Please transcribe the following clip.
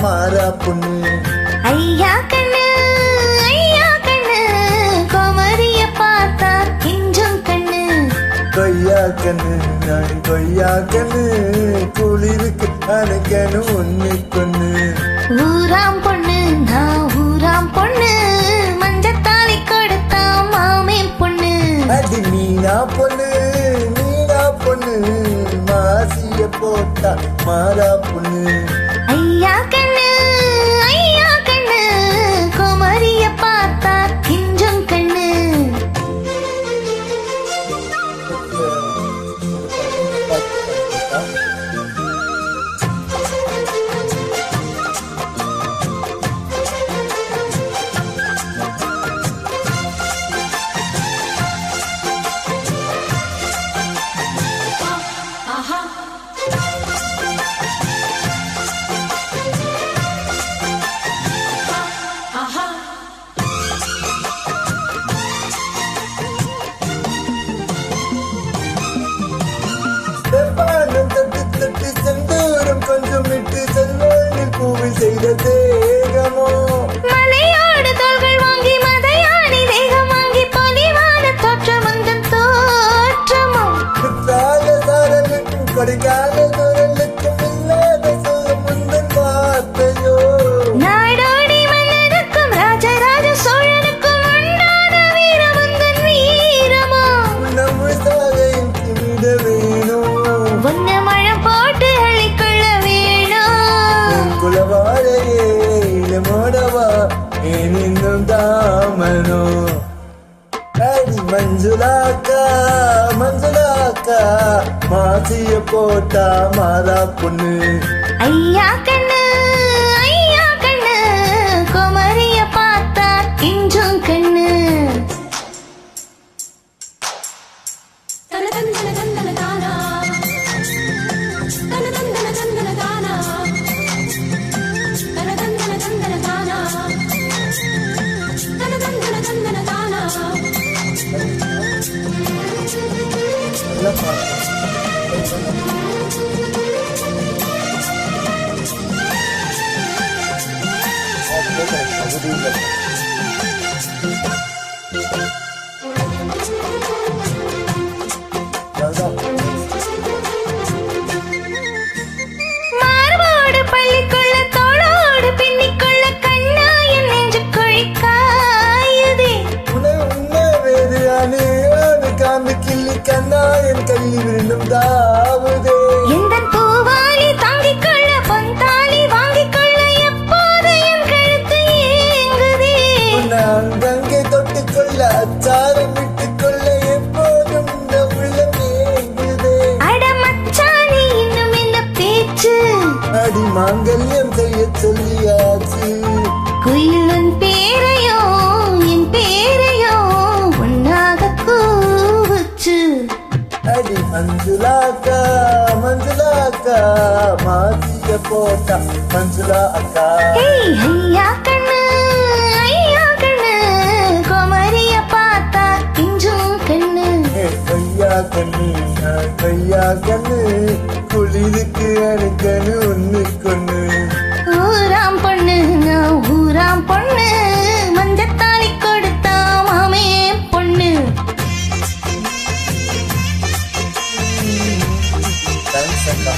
மாறா பொண்ணு. ஐயா கண்ணு குமரிய பார்த்தா கெஞ்சும் கண்ணு. கொய்யா கண்ணு நான் கொய்யா கண்ணு குளிருக்கு அணைக்கணும் ஒண்ணு கொண்ணு. ஊராம் பொண்ணு நான் ஊராம் பொண்ணு மஞ்சத்தாலி கொடுத்தா மாமே பொண்ணு. அது மீனா பொண்ணு மாசிய போட்டா மாறா பொண்ணு. ஐயா கண்ணு குமரிய பார்த்தா கெஞ்சும் கண்ணு. தட்டு செந்தூரம் கொஞ்சம் விட்டு செல்வாணி பூவில் செய்த தேகமோ. மலையோடு தோள்கள் வாங்கி மதையாணி தேகம் வாங்கி பொலிவான தோற்றம் உந்தன் தோற்றமோ. குற்றால சாரலுக்கும் கொடைக்கால குரலுக்கும் இல்லாத சொல்லும் முந்தன் வார்த்தையோ. நாடோடி மன்னனுக்கும் ராஜராஜ சோழனுக்கும் உண்டான வீரம் உந்தன் வீரமோ. நம்ம சாகையில் திமிட வேணும் உன்னை மழம் போட்டு அழிக்கொள்ள வேணும். குலவாழையே மோடவா ஏன் இன்னும் தாமனோ. அடி மஞ்சுளாக்கா மாசிய போட்டா மாறா பொண்ணு. ஐயா கண்ணு குமரிய பார்த்தா கெஞ்சும் கண்ணு. நல்ல பாட்டு. மார்போடு பள்ளிக்குள்ள தோளோடு பின்னிக்குள்ள கண்ணா என் நெஞ்சு கொழிக்காயுதே. உன்னை வேறு அணு காந்து கிள்ளி கண்ணா என் கையில் விழுந்தும் தாவுதே. எந்தன் பூவாலி தாங்கிக் கொள்ள பொன்தாலி வாங்கிக் கொள்ள எப்போது என் கழுத்து ஏங்குதே. உன்னை அங்கங்கே தொட்டுக்கொள்ள அச்சாரம் விட்டுக்கொள்ள எப்போதும் இந்த உள்ளம் ஏங்குதே. அட மச்சானே இன்னும் என்ன பேச்சு. அடி மாங்கல்யம் செய்ய சொல்லியாச்சு. குயிலன் பேரையோ என் பேரையோ ஒன்னாக கூவுச்சு. அடி மஞ்சுளாக்கா மாசிய போட்டா மஞ்சுளா அக்கா. ஐயா கண்ணு குமரிய பார்த்தா கெஞ்சும் கண்ணு. கொய்யா கண்ணு குளிருக்கு அணுக்கணு ஒண்ணு கொண்ணு. ஊராம் பொண்ணு நான் ஊராம் பொண்ணு மஞ்சத்தாலி கொடுத்தா மாமே பொண்ணு. தேங்க்ஸ் அக்கா.